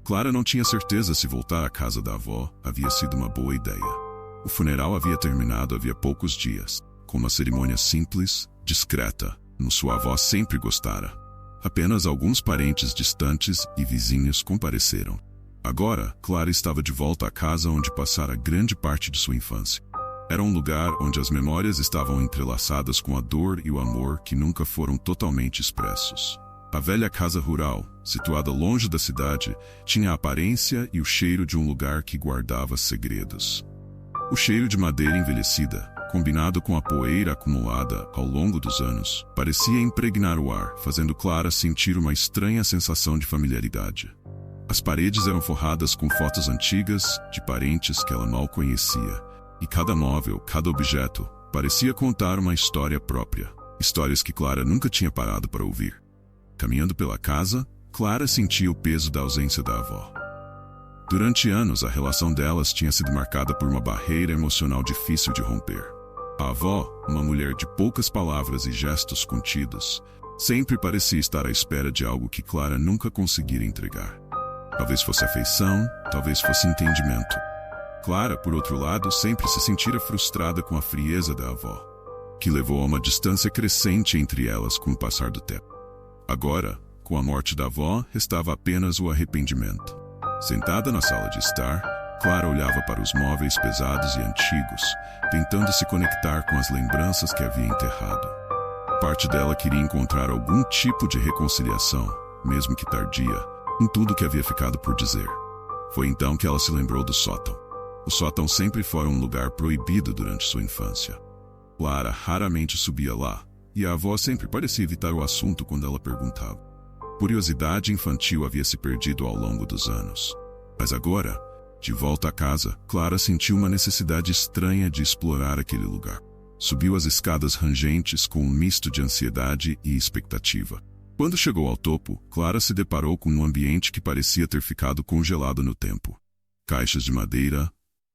Clara não tinha certeza se voltar à casa da avó havia sido uma boa ideia. O funeral havia terminado havia poucos dias, com uma cerimônia simples, discreta, como sua avó sempre gostara. Apenas alguns parentes distantes e vizinhos compareceram. Agora, Clara estava de volta à casa onde passara grande parte de sua infância. Era um lugar onde as memórias estavam entrelaçadas com a dor e o amor que nunca foram totalmente expressos. A velha casa rural, situada longe da cidade, tinha a aparência e o cheiro de um lugar que guardava segredos. O cheiro de madeira envelhecida, combinado com a poeira acumulada ao longo dos anos, parecia impregnar o ar, fazendo Clara sentir uma estranha sensação de familiaridade. As paredes eram forradas com fotos antigas de parentes que ela mal conhecia, e cada móvel, cada objeto, parecia contar uma história própria, histórias que Clara nunca tinha parado para ouvir. Caminhando pela casa, Clara sentia o peso da ausência da avó. Durante anos, a relação delas tinha sido marcada por uma barreira emocional difícil de romper. A avó, uma mulher de poucas palavras e gestos contidos, sempre parecia estar à espera de algo que Clara nunca conseguira entregar. Talvez fosse afeição, talvez fosse entendimento. Clara, por outro lado, sempre se sentira frustrada com a frieza da avó, que levou a uma distância crescente entre elas com o passar do tempo. Agora, com a morte da avó, restava apenas o arrependimento. Sentada na sala de estar, Clara olhava para os móveis pesados e antigos, tentando se conectar com as lembranças que havia enterrado. Parte dela queria encontrar algum tipo de reconciliação, mesmo que tardia, em tudo que havia ficado por dizer. Foi então que ela se lembrou do sótão. O sótão sempre foi um lugar proibido durante sua infância. Clara raramente subia lá, e a avó sempre parecia evitar o assunto quando ela perguntava. Curiosidade infantil havia se perdido ao longo dos anos. Mas agora, de volta à casa, Clara sentiu uma necessidade estranha de explorar aquele lugar. Subiu as escadas rangentes com um misto de ansiedade e expectativa. Quando chegou ao topo, Clara se deparou com um ambiente que parecia ter ficado congelado no tempo. Caixas de madeira,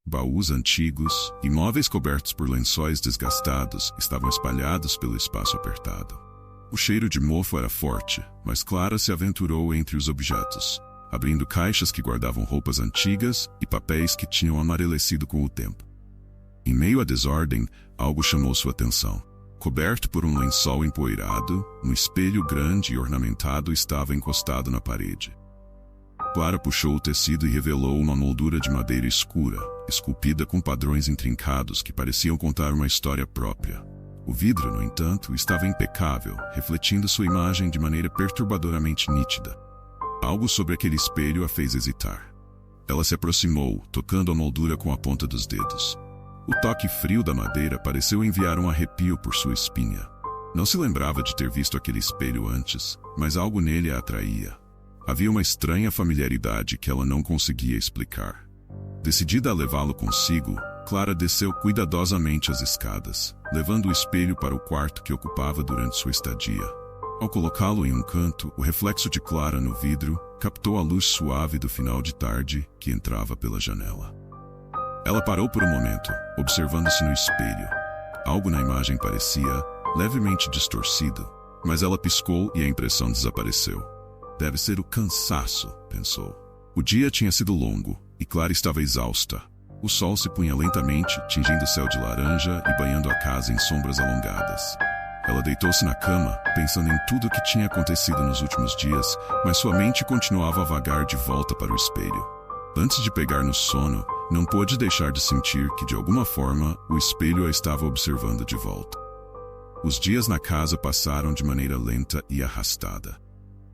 baús antigos e móveis cobertos por lençóis desgastados estavam espalhados pelo espaço apertado. O cheiro de mofo era forte, mas Clara se aventurou entre os objetos, abrindo caixas que guardavam roupas antigas e papéis que tinham amarelecido com o tempo. Em meio à desordem, algo chamou sua atenção. Coberto por um lençol empoeirado, um espelho grande e ornamentado estava encostado na parede. Clara puxou o tecido e revelou uma moldura de madeira escura, esculpida com padrões intrincados que pareciam contar uma história própria. O vidro, no entanto, estava impecável, refletindo sua imagem de maneira perturbadoramente nítida. Algo sobre aquele espelho a fez hesitar. Ela se aproximou, tocando a moldura com a ponta dos dedos. O toque frio da madeira pareceu enviar um arrepio por sua espinha. Não se lembrava de ter visto aquele espelho antes, mas algo nele a atraía. Havia uma estranha familiaridade que ela não conseguia explicar. Decidida a levá-lo consigo, Clara desceu cuidadosamente as escadas, levando o espelho para o quarto que ocupava durante sua estadia. Ao colocá-lo em um canto, o reflexo de Clara no vidro captou a luz suave do final de tarde que entrava pela janela. Ela parou por um momento, observando-se no espelho. Algo na imagem parecia levemente distorcido, mas ela piscou e a impressão desapareceu. Deve ser o cansaço, pensou. O dia tinha sido longo, e Clara estava exausta. O sol se punha lentamente, tingindo o céu de laranja e banhando a casa em sombras alongadas. Ela deitou-se na cama, pensando em tudo o que tinha acontecido nos últimos dias, mas sua mente continuava a vagar de volta para o espelho. Antes de pegar no sono, não pôde deixar de sentir que, de alguma forma, o espelho a estava observando de volta. Os dias na casa passaram de maneira lenta e arrastada.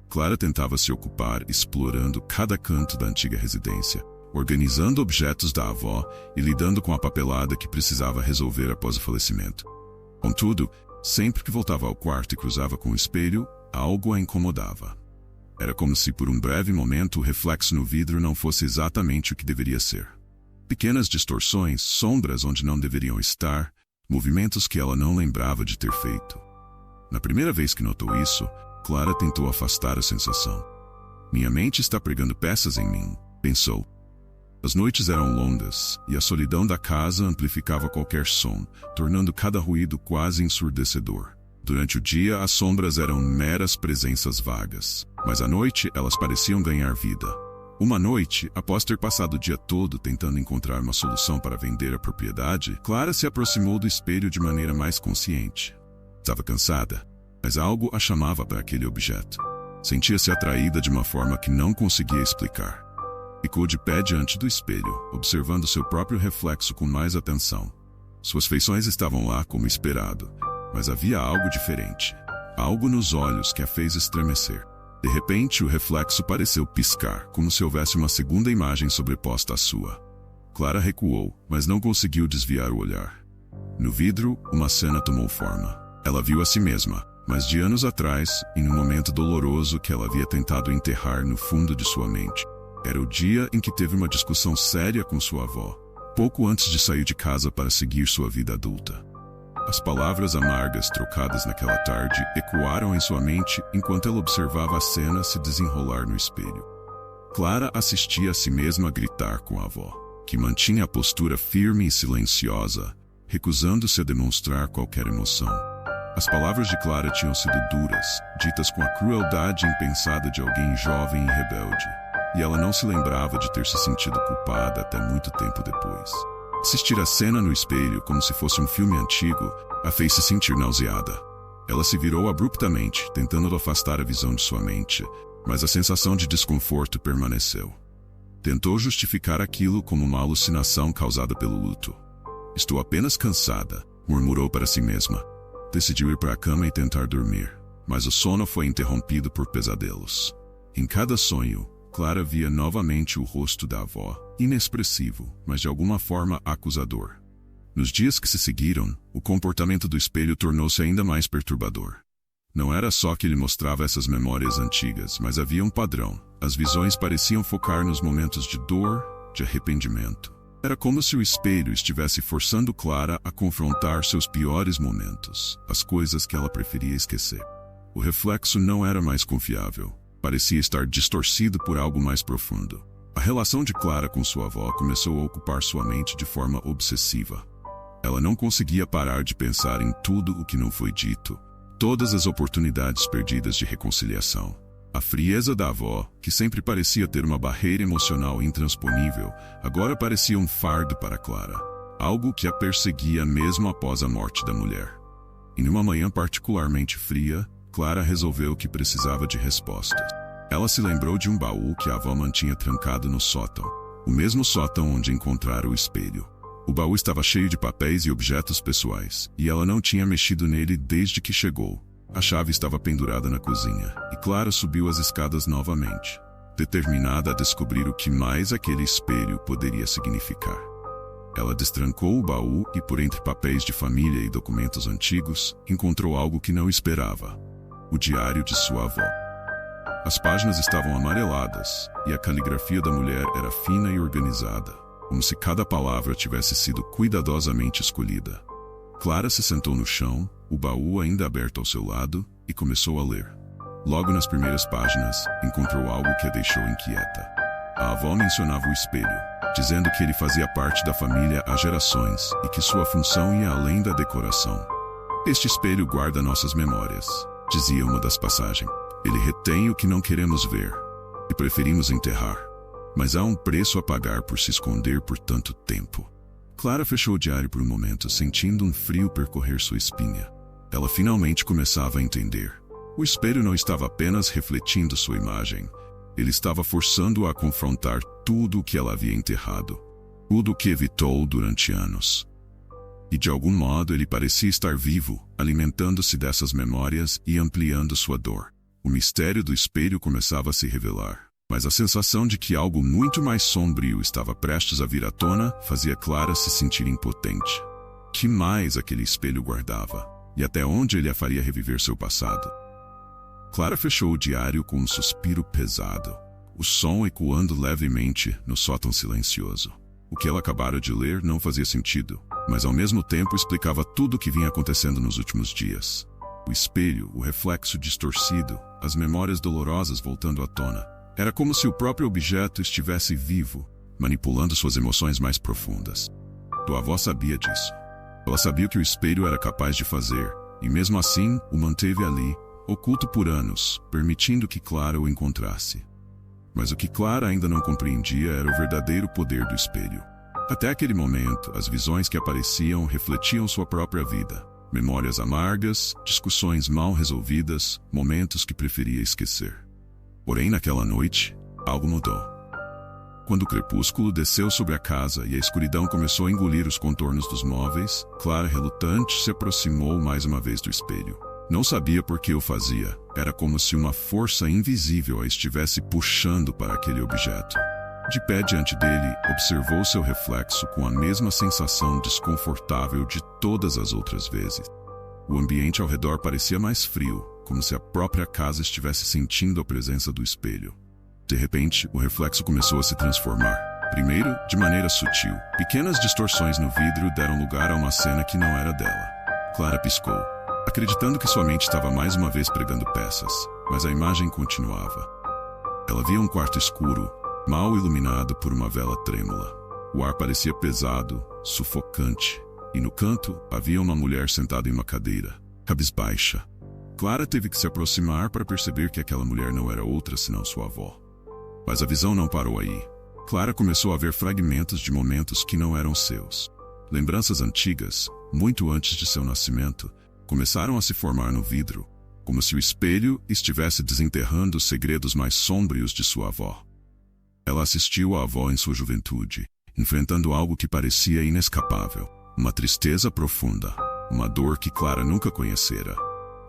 Clara tentava se ocupar explorando cada canto da antiga residência, organizando objetos da avó e lidando com a papelada que precisava resolver após o falecimento. Contudo, sempre que voltava ao quarto e cruzava com o espelho, algo a incomodava. Era como se por um breve momento o reflexo no vidro não fosse exatamente o que deveria ser. Pequenas distorções, sombras onde não deveriam estar, movimentos que ela não lembrava de ter feito. Na primeira vez que notou isso, Clara tentou afastar a sensação. Minha mente está pregando peças em mim, pensou. As noites eram longas, e a solidão da casa amplificava qualquer som, tornando cada ruído quase ensurdecedor. Durante o dia, as sombras eram meras presenças vagas, mas à noite elas pareciam ganhar vida. Uma noite, após ter passado o dia todo tentando encontrar uma solução para vender a propriedade, Clara se aproximou do espelho de maneira mais consciente. Estava cansada, mas algo a chamava para aquele objeto. Sentia-se atraída de uma forma que não conseguia explicar. Ficou de pé diante do espelho, observando seu próprio reflexo com mais atenção. Suas feições estavam lá como esperado, mas havia algo diferente. Algo nos olhos que a fez estremecer. De repente, o reflexo pareceu piscar, como se houvesse uma segunda imagem sobreposta à sua. Clara recuou, mas não conseguiu desviar o olhar. No vidro, uma cena tomou forma. Ela viu a si mesma, mas de anos atrás, em um momento doloroso que ela havia tentado enterrar no fundo de sua mente. Era o dia em que teve uma discussão séria com sua avó, pouco antes de sair de casa para seguir sua vida adulta. As palavras amargas trocadas naquela tarde ecoaram em sua mente enquanto ela observava a cena se desenrolar no espelho. Clara assistia a si mesma gritar com a avó, que mantinha a postura firme e silenciosa, recusando-se a demonstrar qualquer emoção. As palavras de Clara tinham sido duras, ditas com a crueldade impensada de alguém jovem e rebelde, e ela não se lembrava de ter se sentido culpada até muito tempo depois. Assistir a cena no espelho como se fosse um filme antigo a fez se sentir nauseada. Ela se virou abruptamente, tentando afastar a visão de sua mente, mas a sensação de desconforto permaneceu. Tentou justificar aquilo como uma alucinação causada pelo luto. "Estou apenas cansada", murmurou para si mesma. Decidiu ir para a cama e tentar dormir, mas o sono foi interrompido por pesadelos. Em cada sonho, Clara via novamente o rosto da avó, inexpressivo, mas de alguma forma acusador. Nos dias que se seguiram, o comportamento do espelho tornou-se ainda mais perturbador. Não era só que ele mostrava essas memórias antigas, mas havia um padrão. As visões pareciam focar nos momentos de dor, de arrependimento. Era como se o espelho estivesse forçando Clara a confrontar seus piores momentos, as coisas que ela preferia esquecer. O reflexo não era mais confiável. Parecia estar distorcido por algo mais profundo. A relação de Clara com sua avó começou a ocupar sua mente de forma obsessiva. Ela não conseguia parar de pensar em tudo o que não foi dito, todas as oportunidades perdidas de reconciliação. A frieza da avó, que sempre parecia ter uma barreira emocional intransponível, agora parecia um fardo para Clara, algo que a perseguia mesmo após a morte da mulher. Em uma manhã particularmente fria, Clara resolveu que precisava de respostas. Ela se lembrou de um baú que a avó mantinha trancado no sótão, o mesmo sótão onde encontrara o espelho. O baú estava cheio de papéis e objetos pessoais, e ela não tinha mexido nele desde que chegou. A chave estava pendurada na cozinha, e Clara subiu as escadas novamente, determinada a descobrir o que mais aquele espelho poderia significar. Ela destrancou o baú e, por entre papéis de família e documentos antigos, encontrou algo que não esperava: o diário de sua avó. As páginas estavam amareladas, e a caligrafia da mulher era fina e organizada, como se cada palavra tivesse sido cuidadosamente escolhida. Clara se sentou no chão, o baú ainda aberto ao seu lado, e começou a ler. Logo nas primeiras páginas, encontrou algo que a deixou inquieta. A avó mencionava o espelho, dizendo que ele fazia parte da família há gerações e que sua função ia além da decoração. "Este espelho guarda nossas memórias", dizia uma das passagens. "Ele retém o que não queremos ver e preferimos enterrar. Mas há um preço a pagar por se esconder por tanto tempo." Clara fechou o diário por um momento, sentindo um frio percorrer sua espinha. Ela finalmente começava a entender. O espelho não estava apenas refletindo sua imagem. Ele estava forçando-a a confrontar tudo o que ela havia enterrado, tudo o que evitou durante anos. E de algum modo ele parecia estar vivo, alimentando-se dessas memórias e ampliando sua dor. O mistério do espelho começava a se revelar, mas a sensação de que algo muito mais sombrio estava prestes a vir à tona fazia Clara se sentir impotente. Que mais aquele espelho guardava? E até onde ele a faria reviver seu passado? Clara fechou o diário com um suspiro pesado, o som ecoando levemente no sótão silencioso. O que ela acabara de ler não fazia sentido, mas ao mesmo tempo explicava tudo o que vinha acontecendo nos últimos dias. O espelho, o reflexo distorcido, as memórias dolorosas voltando à tona. Era como se o próprio objeto estivesse vivo, manipulando suas emoções mais profundas. Sua avó sabia disso. Ela sabia o que o espelho era capaz de fazer, e mesmo assim o manteve ali, oculto por anos, permitindo que Clara o encontrasse. Mas o que Clara ainda não compreendia era o verdadeiro poder do espelho. Até aquele momento, as visões que apareciam refletiam sua própria vida. Memórias amargas, discussões mal resolvidas, momentos que preferia esquecer. Porém, naquela noite, algo mudou. Quando o crepúsculo desceu sobre a casa e a escuridão começou a engolir os contornos dos móveis, Clara, relutante, se aproximou mais uma vez do espelho. Não sabia por que o fazia. Era como se uma força invisível a estivesse puxando para aquele objeto. De pé diante dele, observou seu reflexo com a mesma sensação desconfortável de todas as outras vezes. O ambiente ao redor parecia mais frio, como se a própria casa estivesse sentindo a presença do espelho. De repente, o reflexo começou a se transformar. Primeiro, de maneira sutil. Pequenas distorções no vidro deram lugar a uma cena que não era dela. Clara piscou, acreditando que sua mente estava mais uma vez pregando peças, mas a imagem continuava. Ela via um quarto escuro, mal iluminado por uma vela trêmula. O ar parecia pesado, sufocante, e no canto havia uma mulher sentada em uma cadeira, cabisbaixa. Clara teve que se aproximar para perceber que aquela mulher não era outra senão sua avó. Mas a visão não parou aí. Clara começou a ver fragmentos de momentos que não eram seus. Lembranças antigas, muito antes de seu nascimento, começaram a se formar no vidro, como se o espelho estivesse desenterrando os segredos mais sômbrios de sua avó. Ela assistiu a avó em sua juventude, enfrentando algo que parecia inescapável, uma tristeza profunda, uma dor que Clara nunca conhecera.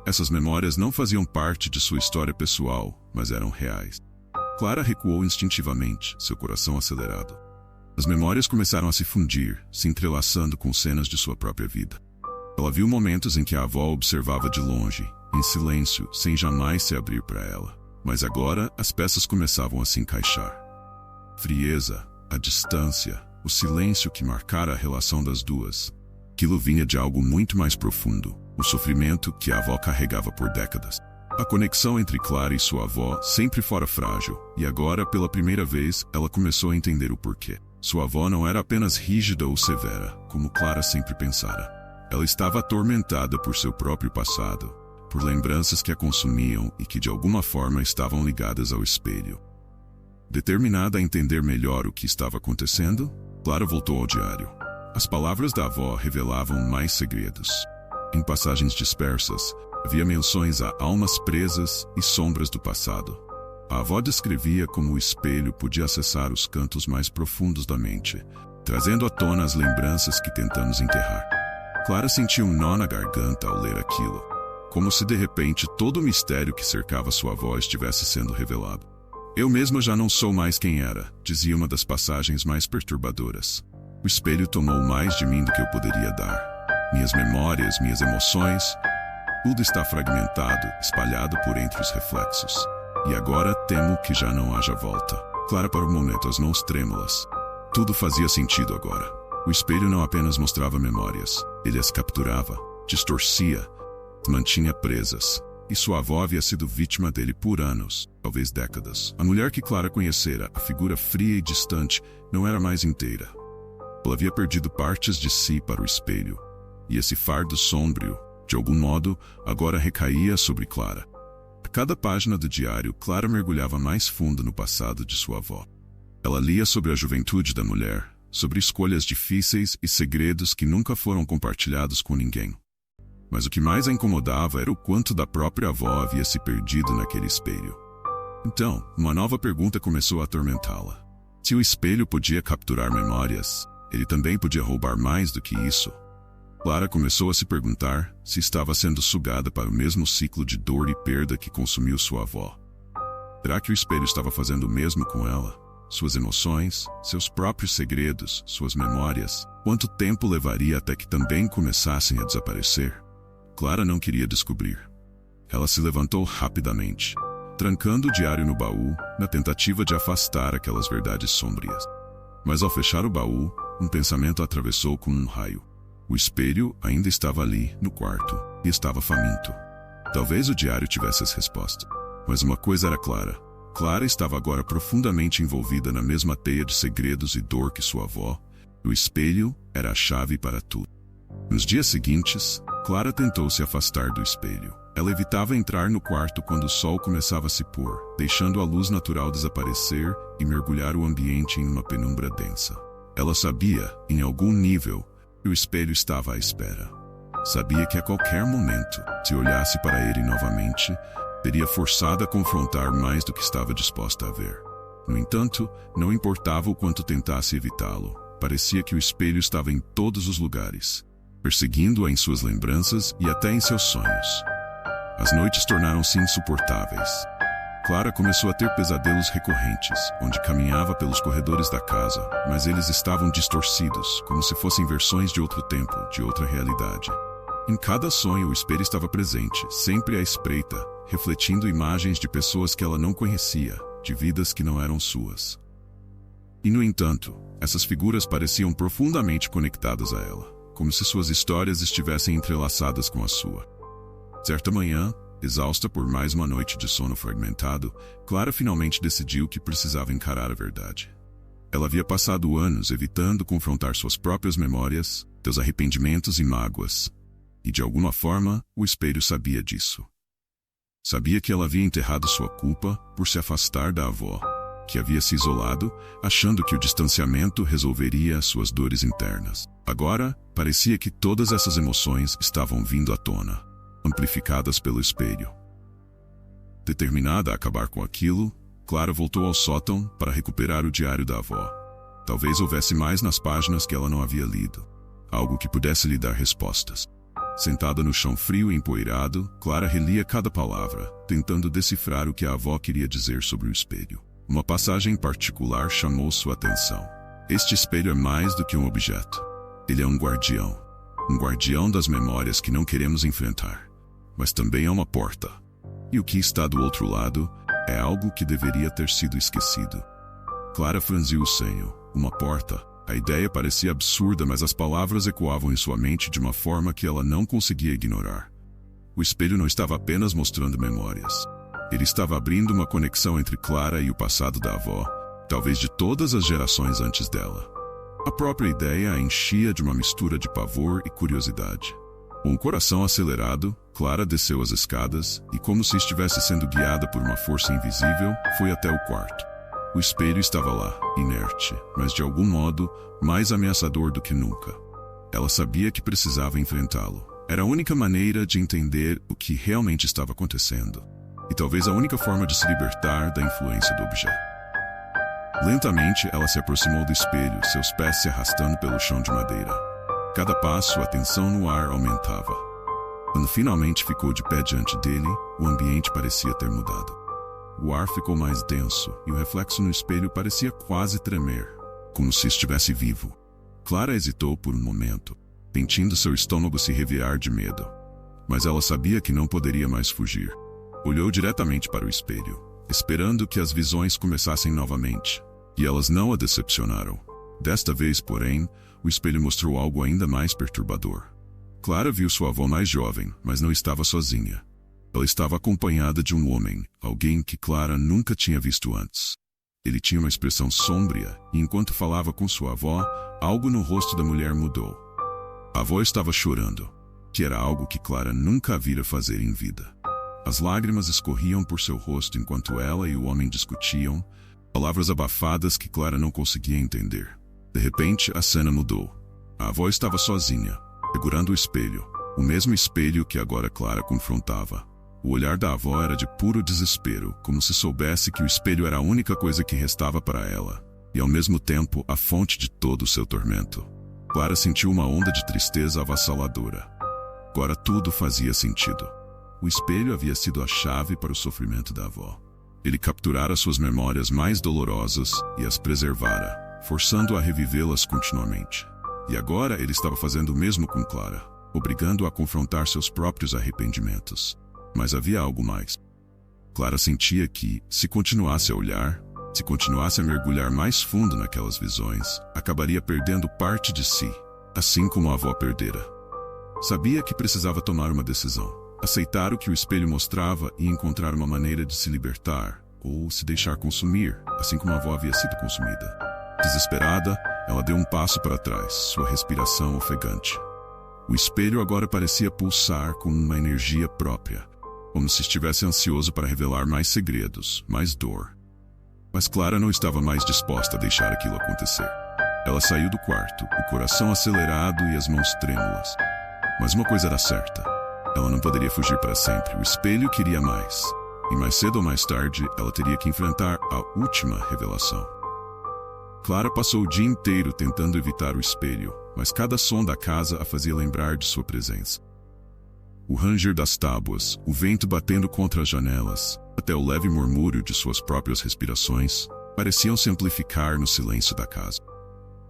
Essas memórias não faziam parte de sua história pessoal, mas eram reais. Clara recuou instintivamente, seu coração acelerado. As memórias começaram a se fundir, se entrelaçando com cenas de sua própria vida. Ela viu momentos em que a avó observava de longe, em silêncio, sem jamais se abrir para ela. Mas agora, as peças começavam a se encaixar. Frieza, a distância, o silêncio que marcara a relação das duas. Aquilo vinha de algo muito mais profundo, o sofrimento que a avó carregava por décadas. A conexão entre Clara e sua avó sempre fora frágil, e agora, pela primeira vez, ela começou a entender o porquê. Sua avó não era apenas rígida ou severa, como Clara sempre pensara. Ela estava atormentada por seu próprio passado, por lembranças que a consumiam e que de alguma forma estavam ligadas ao espelho. Determinada a entender melhor o que estava acontecendo, Clara voltou ao diário. As palavras da avó revelavam mais segredos. Em passagens dispersas, havia menções a almas presas e sombras do passado. A avó descrevia como o espelho podia acessar os cantos mais profundos da mente, trazendo à tona as lembranças que tentamos enterrar. Clara sentiu um nó na garganta ao ler aquilo, como se de repente todo o mistério que cercava sua avó estivesse sendo revelado. Eu mesma já não sou mais quem era, dizia uma das passagens mais perturbadoras. O espelho tomou mais de mim do que eu poderia dar. Minhas memórias, minhas emoções, tudo está fragmentado, espalhado por entre os reflexos. E agora temo que já não haja volta. Clara para o momento, as mãos trêmulas. Tudo fazia sentido agora. O espelho não apenas mostrava memórias, ele as capturava, distorcia, mantinha presas. E sua avó havia sido vítima dele por anos, talvez décadas. A mulher que Clara conhecera, a figura fria e distante, não era mais inteira. Ela havia perdido partes de si para o espelho. E esse fardo sombrio, de algum modo, agora recaía sobre Clara. A cada página do diário, Clara mergulhava mais fundo no passado de sua avó. Ela lia sobre a juventude da mulher, sobre escolhas difíceis e segredos que nunca foram compartilhados com ninguém. Mas o que mais a incomodava era o quanto da própria avó havia se perdido naquele espelho. Então, uma nova pergunta começou a atormentá-la. Se o espelho podia capturar memórias, ele também podia roubar mais do que isso. Clara começou a se perguntar se estava sendo sugada para o mesmo ciclo de dor e perda que consumiu sua avó. Será que o espelho estava fazendo o mesmo com ela? Suas emoções, seus próprios segredos, suas memórias? Quanto tempo levaria até que também começassem a desaparecer? Clara não queria descobrir. Ela se levantou rapidamente, trancando o diário no baú, na tentativa de afastar aquelas verdades sombrias. Mas ao fechar o baú, um pensamento a atravessou como um raio. O espelho ainda estava ali, no quarto, e estava faminto. Talvez o diário tivesse as respostas. Mas uma coisa era clara. Clara estava agora profundamente envolvida na mesma teia de segredos e dor que sua avó. O espelho era a chave para tudo. Nos dias seguintes, Clara tentou se afastar do espelho. Ela evitava entrar no quarto quando o sol começava a se pôr, deixando a luz natural desaparecer e mergulhar o ambiente em uma penumbra densa. Ela sabia, em algum nível, que o espelho estava à espera. Sabia que a qualquer momento, se olhasse para ele novamente, seria forçada a confrontar mais do que estava disposta a ver. No entanto, não importava o quanto tentasse evitá-lo, parecia que o espelho estava em todos os lugares, perseguindo-a em suas lembranças e até em seus sonhos. As noites tornaram-se insuportáveis. Clara começou a ter pesadelos recorrentes, onde caminhava pelos corredores da casa, mas eles estavam distorcidos, como se fossem versões de outro tempo, de outra realidade. Em cada sonho o espelho estava presente, sempre à espreita, refletindo imagens de pessoas que ela não conhecia, de vidas que não eram suas. E no entanto, essas figuras pareciam profundamente conectadas a ela, como se suas histórias estivessem entrelaçadas com a sua. Certa manhã, exausta por mais uma noite de sono fragmentado, Clara finalmente decidiu que precisava encarar a verdade. Ela havia passado anos evitando confrontar suas próprias memórias, seus arrependimentos e mágoas. E de alguma forma, o espelho sabia disso. Sabia que ela havia enterrado sua culpa por se afastar da avó, que havia se isolado, achando que o distanciamento resolveria as suas dores internas. Agora, parecia que todas essas emoções estavam vindo à tona, amplificadas pelo espelho. Determinada a acabar com aquilo, Clara voltou ao sótão para recuperar o diário da avó. Talvez houvesse mais nas páginas que ela não havia lido, algo que pudesse lhe dar respostas. Sentada no chão frio e empoeirado, Clara relia cada palavra, tentando decifrar o que a avó queria dizer sobre o espelho. Uma passagem particular chamou sua atenção. Este espelho é mais do que um objeto. Ele é um guardião das memórias que não queremos enfrentar. Mas também é uma porta. E o que está do outro lado é algo que deveria ter sido esquecido. Clara franziu o senho. Uma porta. A ideia parecia absurda, mas as palavras ecoavam em sua mente de uma forma que ela não conseguia ignorar. O espelho não estava apenas mostrando memórias. Ele estava abrindo uma conexão entre Clara e o passado da avó, talvez de todas as gerações antes dela. A própria ideia a enchia de uma mistura de pavor e curiosidade. Com o coração acelerado, Clara desceu as escadas e, como se estivesse sendo guiada por uma força invisível, foi até o quarto. O espelho estava lá, inerte, mas de algum modo, mais ameaçador do que nunca. Ela sabia que precisava enfrentá-lo. Era a única maneira de entender o que realmente estava acontecendo. E talvez a única forma de se libertar da influência do objeto. Lentamente, ela se aproximou do espelho, seus pés se arrastando pelo chão de madeira. Cada passo, a tensão no ar aumentava. Quando finalmente ficou de pé diante dele, o ambiente parecia ter mudado. O ar ficou mais denso e o reflexo no espelho parecia quase tremer, como se estivesse vivo. Clara hesitou por um momento, sentindo seu estômago se revirar de medo. Mas ela sabia que não poderia mais fugir. Olhou diretamente para o espelho, esperando que as visões começassem novamente. E elas não a decepcionaram. Desta vez, porém, o espelho mostrou algo ainda mais perturbador. Clara viu sua avó mais jovem, mas não estava sozinha. Ela estava acompanhada de um homem, alguém que Clara nunca tinha visto antes. Ele tinha uma expressão sômbria, e enquanto falava com sua avó, algo no rosto da mulher mudou. A avó estava chorando, que era algo que Clara nunca a vira fazer em vida. As lágrimas escorriam por seu rosto enquanto ela e o homem discutiam, palavras abafadas que Clara não conseguia entender. De repente, a cena mudou. A avó estava sozinha, segurando o espelho, o mesmo espelho que agora Clara confrontava. O olhar da avó era de puro desespero, como se soubesse que o espelho era a única coisa que restava para ela, e ao mesmo tempo a fonte de todo o seu tormento. Clara sentiu uma onda de tristeza avassaladora. Agora tudo fazia sentido. O espelho havia sido a chave para o sofrimento da avó. Ele capturara suas memórias mais dolorosas e as preservara, forçando-a a revivê-las continuamente. E agora ele estava fazendo o mesmo com Clara, obrigando-a a confrontar seus próprios arrependimentos. Mas havia algo mais. Clara sentia que, se continuasse a olhar, se continuasse a mergulhar mais fundo naquelas visões, acabaria perdendo parte de si, assim como a avó perdera. Sabia que precisava tomar uma decisão, aceitar o que o espelho mostrava e encontrar uma maneira de se libertar, ou se deixar consumir, assim como a avó havia sido consumida. Desesperada, ela deu um passo para trás, sua respiração ofegante. O espelho agora parecia pulsar com uma energia própria, como se estivesse ansioso para revelar mais segredos, mais dor. Mas Clara não estava mais disposta a deixar aquilo acontecer. Ela saiu do quarto, o coração acelerado e as mãos trêmulas. Mas uma coisa era certa. Ela não poderia fugir para sempre. O espelho queria mais. E mais cedo ou mais tarde, ela teria que enfrentar a última revelação. Clara passou o dia inteiro tentando evitar o espelho, mas cada som da casa a fazia lembrar de sua presença. O ranger das tábuas, o vento batendo contra as janelas, até o leve murmúrio de suas próprias respirações, pareciam se amplificar no silêncio da casa.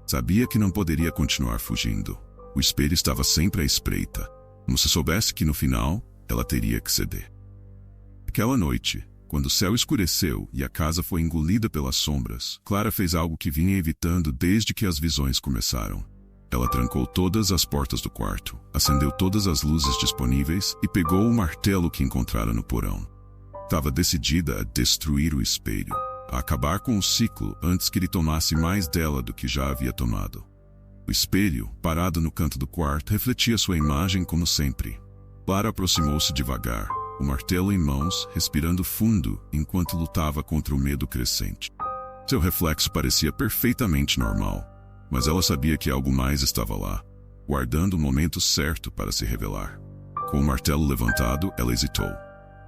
Sabia que não poderia continuar fugindo. O espelho estava sempre à espreita, como se soubesse que no final, ela teria que ceder. Aquela noite, quando o céu escureceu e a casa foi engolida pelas sombras, Clara fez algo que vinha evitando desde que as visões começaram. Ela trancou todas as portas do quarto, acendeu todas as luzes disponíveis e pegou o martelo que encontrara no porão. Estava decidida a destruir o espelho, a acabar com o ciclo antes que ele tomasse mais dela do que já havia tomado. O espelho, parado no canto do quarto, refletia sua imagem como sempre. Clara aproximou-se devagar, o martelo em mãos, respirando fundo enquanto lutava contra o medo crescente. Seu reflexo parecia perfeitamente normal, mas ela sabia que algo mais estava lá, guardando o momento certo para se revelar. Com o martelo levantado, ela hesitou.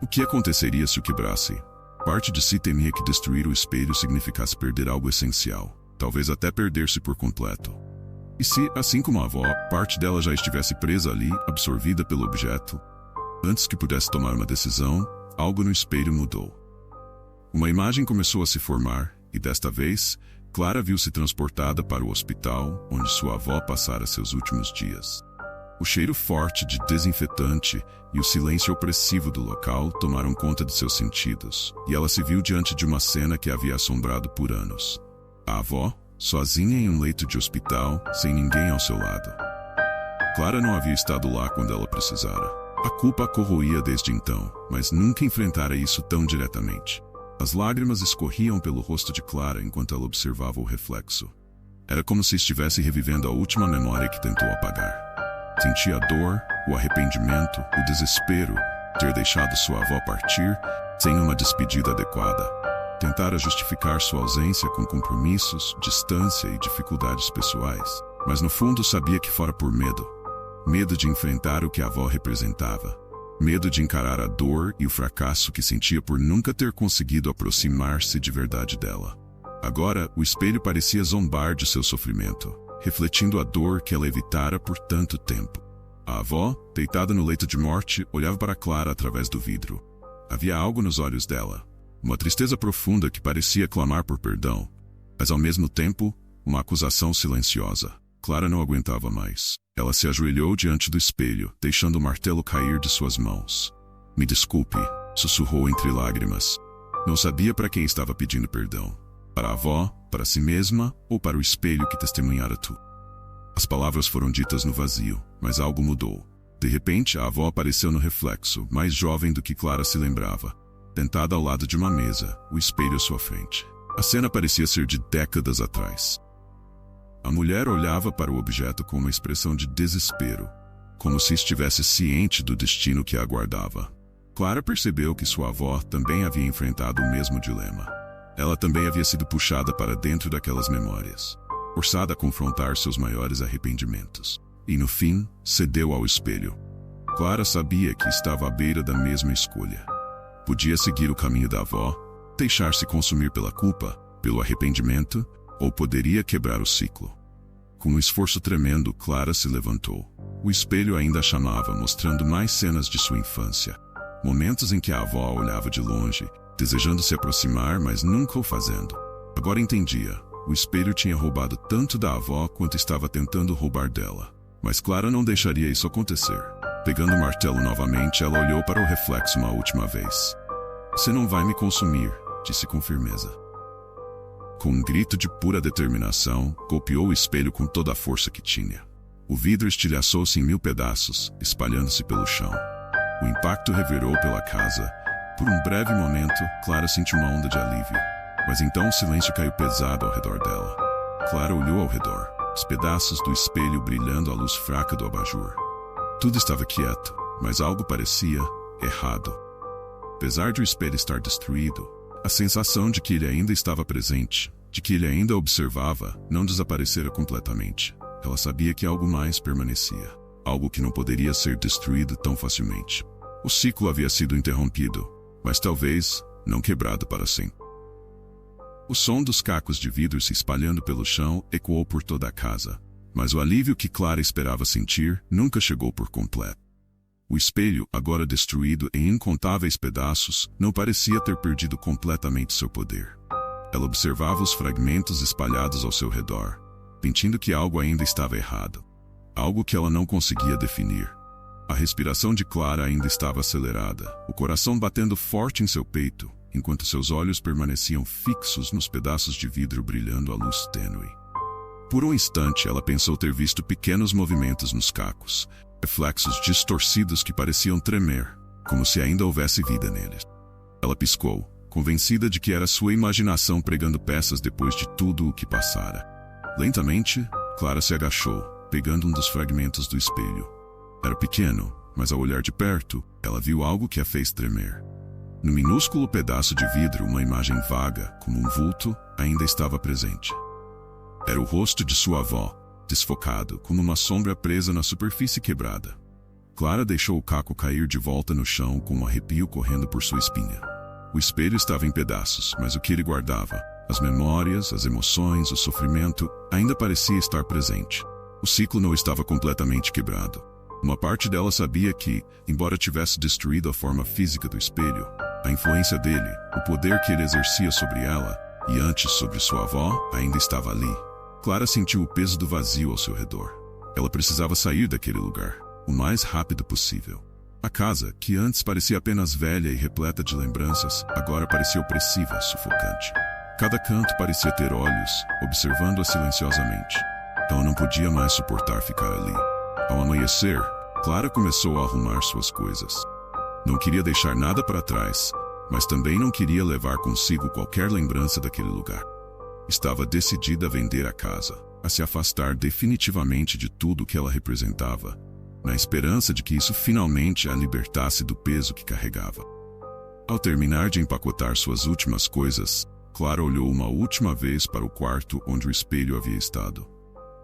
O que aconteceria se o quebrasse? Parte de si temia que destruir o espelho significasse perder algo essencial, talvez até perder-se por completo. E se, assim como a avó, parte dela já estivesse presa ali, absorvida pelo objeto? Antes que pudesse tomar uma decisão, algo no espelho mudou. Uma imagem começou a se formar, e desta vez, Clara viu-se transportada para o hospital, onde sua avó passara seus últimos dias. O cheiro forte de desinfetante e o silêncio opressivo do local tomaram conta de seus sentidos, e ela se viu diante de uma cena que a havia assombrado por anos. A avó, sozinha em um leito de hospital, sem ninguém ao seu lado. Clara não havia estado lá quando ela precisara. A culpa a corroía desde então, mas nunca enfrentara isso tão diretamente. As lágrimas escorriam pelo rosto de Clara enquanto ela observava o reflexo. Era como se estivesse revivendo a última memória que tentou apagar. Sentia a dor, o arrependimento, o desespero, ter deixado sua avó partir sem uma despedida adequada. Tentara justificar sua ausência com compromissos, distância e dificuldades pessoais, mas no fundo sabia que fora por medo. Medo de enfrentar o que a avó representava. Medo de encarar a dor e o fracasso que sentia por nunca ter conseguido aproximar-se de verdade dela. Agora, o espelho parecia zombar de seu sofrimento, refletindo a dor que ela evitara por tanto tempo. A avó, deitada no leito de morte, olhava para Clara através do vidro. Havia algo nos olhos dela, uma tristeza profunda que parecia clamar por perdão, mas ao mesmo tempo, uma acusação silenciosa. Clara não aguentava mais. Ela se ajoelhou diante do espelho, deixando o martelo cair de suas mãos. "Me desculpe", sussurrou entre lágrimas. Não sabia para quem estava pedindo perdão. Para a avó, para si mesma ou para o espelho que testemunhara tudo. As palavras foram ditas no vazio, mas algo mudou. De repente, a avó apareceu no reflexo, mais jovem do que Clara se lembrava. Sentada ao lado de uma mesa, o espelho à sua frente. A cena parecia ser de décadas atrás. A mulher olhava para o objeto com uma expressão de desespero, como se estivesse ciente do destino que a aguardava. Clara percebeu que sua avó também havia enfrentado o mesmo dilema. Ela também havia sido puxada para dentro daquelas memórias, forçada a confrontar seus maiores arrependimentos. E no fim, cedeu ao espelho. Clara sabia que estava à beira da mesma escolha. Podia seguir o caminho da avó, deixar-se consumir pela culpa, pelo arrependimento, ou poderia quebrar o ciclo. Com um esforço tremendo, Clara se levantou. O espelho ainda a chamava, mostrando mais cenas de sua infância. Momentos em que a avó olhava de longe, desejando se aproximar, mas nunca o fazendo. Agora entendia. O espelho tinha roubado tanto da avó quanto estava tentando roubar dela. Mas Clara não deixaria isso acontecer. Pegando o martelo novamente, ela olhou para o reflexo uma última vez. "Você não vai me consumir", disse com firmeza. Com um grito de pura determinação, golpeou o espelho com toda a força que tinha. O vidro estilhaçou-se em 1000 pedaços, espalhando-se pelo chão. O impacto reverberou pela casa. Por um breve momento, Clara sentiu uma onda de alívio. Mas então o silêncio caiu pesado ao redor dela. Clara olhou ao redor, os pedaços do espelho brilhando à luz fraca do abajur. Tudo estava quieto, mas algo parecia errado. Apesar de o espelho estar destruído, a sensação de que ele ainda estava presente, de que ele ainda observava, não desaparecera completamente. Ela sabia que algo mais permanecia, algo que não poderia ser destruído tão facilmente. O ciclo havia sido interrompido, mas talvez não quebrado para sempre. O som dos cacos de vidro se espalhando pelo chão ecoou por toda a casa, mas o alívio que Clara esperava sentir nunca chegou por completo. O espelho, agora destruído em incontáveis pedaços, não parecia ter perdido completamente seu poder. Ela observava os fragmentos espalhados ao seu redor, sentindo que algo ainda estava errado. Algo que ela não conseguia definir. A respiração de Clara ainda estava acelerada, o coração batendo forte em seu peito, enquanto seus olhos permaneciam fixos nos pedaços de vidro brilhando à luz tênue. Por um instante, ela pensou ter visto pequenos movimentos nos cacos, reflexos distorcidos que pareciam tremer, como se ainda houvesse vida neles. Ela piscou, convencida de que era sua imaginação pregando peças depois de tudo o que passara. Lentamente, Clara se agachou, pegando um dos fragmentos do espelho. Era pequeno, mas ao olhar de perto, ela viu algo que a fez tremer. No minúsculo pedaço de vidro, uma imagem vaga, como um vulto, ainda estava presente. Era o rosto de sua avó, desfocado, como uma sombra presa na superfície quebrada. Clara deixou o caco cair de volta no chão com um arrepio correndo por sua espinha. O espelho estava em pedaços, mas o que ele guardava, as memórias, as emoções, o sofrimento, ainda parecia estar presente. O ciclo não estava completamente quebrado. Uma parte dela sabia que, embora tivesse destruído a forma física do espelho, a influência dele, o poder que ele exercia sobre ela, e antes sobre sua avó, ainda estava ali. Clara sentiu o peso do vazio ao seu redor. Ela precisava sair daquele lugar, o mais rápido possível. A casa, que antes parecia apenas velha e repleta de lembranças, agora parecia opressiva, sufocante. Cada canto parecia ter olhos, observando-a silenciosamente. Ela não podia mais suportar ficar ali. Ao amanhecer, Clara começou a arrumar suas coisas. Não queria deixar nada para trás, mas também não queria levar consigo qualquer lembrança daquele lugar. Estava decidida a vender a casa, a se afastar definitivamente de tudo o que ela representava, na esperança de que isso finalmente a libertasse do peso que carregava. Ao terminar de empacotar suas últimas coisas, Clara olhou uma última vez para o quarto onde o espelho havia estado.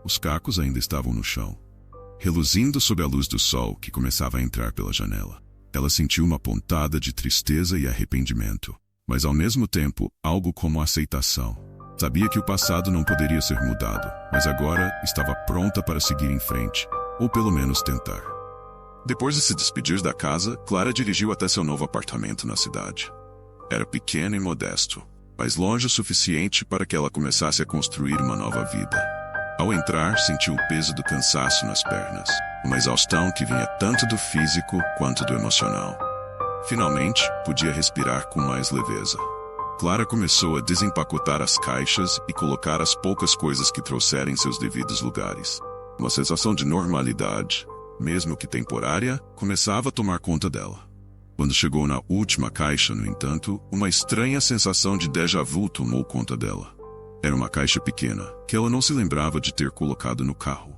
Os cacos ainda estavam no chão, reluzindo sob a luz do sol que começava a entrar pela janela. Ela sentiu uma pontada de tristeza e arrependimento, mas ao mesmo tempo algo como aceitação. Sabia que o passado não poderia ser mudado, mas agora estava pronta para seguir em frente, ou pelo menos tentar. Depois de se despedir da casa, Clara dirigiu até seu novo apartamento na cidade. Era pequeno e modesto, mas longe o suficiente para que ela começasse a construir uma nova vida. Ao entrar, sentiu o peso do cansaço nas pernas, uma exaustão que vinha tanto do físico quanto do emocional. Finalmente, podia respirar com mais leveza. Clara começou a desempacotar as caixas e colocar as poucas coisas que trouxeram em seus devidos lugares. Uma sensação de normalidade, mesmo que temporária, começava a tomar conta dela. Quando chegou na última caixa, no entanto, uma estranha sensação de déjà vu tomou conta dela. Era uma caixa pequena, que ela não se lembrava de ter colocado no carro.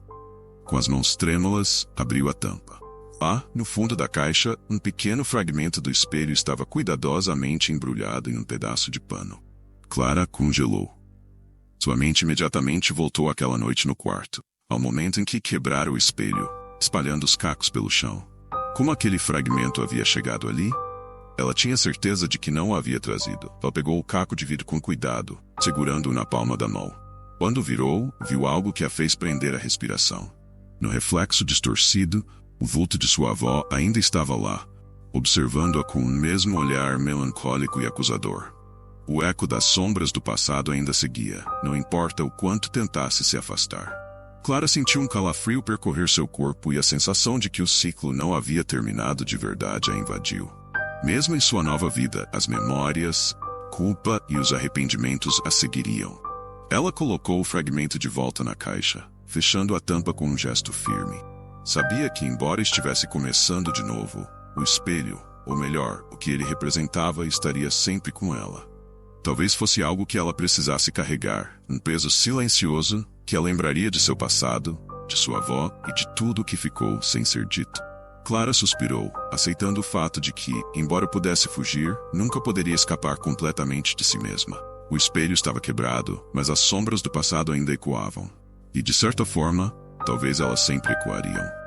Com as mãos trêmulas, abriu a tampa. Lá, no fundo da caixa, um pequeno fragmento do espelho estava cuidadosamente embrulhado em um pedaço de pano. Clara congelou. Sua mente imediatamente voltou àquela noite no quarto, ao momento em que quebrara o espelho, espalhando os cacos pelo chão. Como aquele fragmento havia chegado ali? Ela tinha certeza de que não o havia trazido. Ela pegou o caco de vidro com cuidado, segurando-o na palma da mão. Quando virou, viu algo que a fez prender a respiração. No reflexo distorcido, o vulto de sua avó ainda estava lá, observando-a com o mesmo olhar melancólico e acusador. O eco das sombras do passado ainda seguia, não importa o quanto tentasse se afastar. Clara sentiu um calafrio percorrer seu corpo e a sensação de que o ciclo não havia terminado de verdade a invadiu. Mesmo em sua nova vida, as memórias, culpa e os arrependimentos a seguiriam. Ela colocou o fragmento de volta na caixa, fechando a tampa com um gesto firme. Sabia que, embora estivesse começando de novo, o espelho, ou melhor, o que ele representava, estaria sempre com ela. Talvez fosse algo que ela precisasse carregar, um peso silencioso que a lembraria de seu passado, de sua avó e de tudo o que ficou sem ser dito. Clara suspirou, aceitando o fato de que, embora pudesse fugir, nunca poderia escapar completamente de si mesma. O espelho estava quebrado, mas as sombras do passado ainda ecoavam. E de certa forma, talvez elas sempre ecoariam.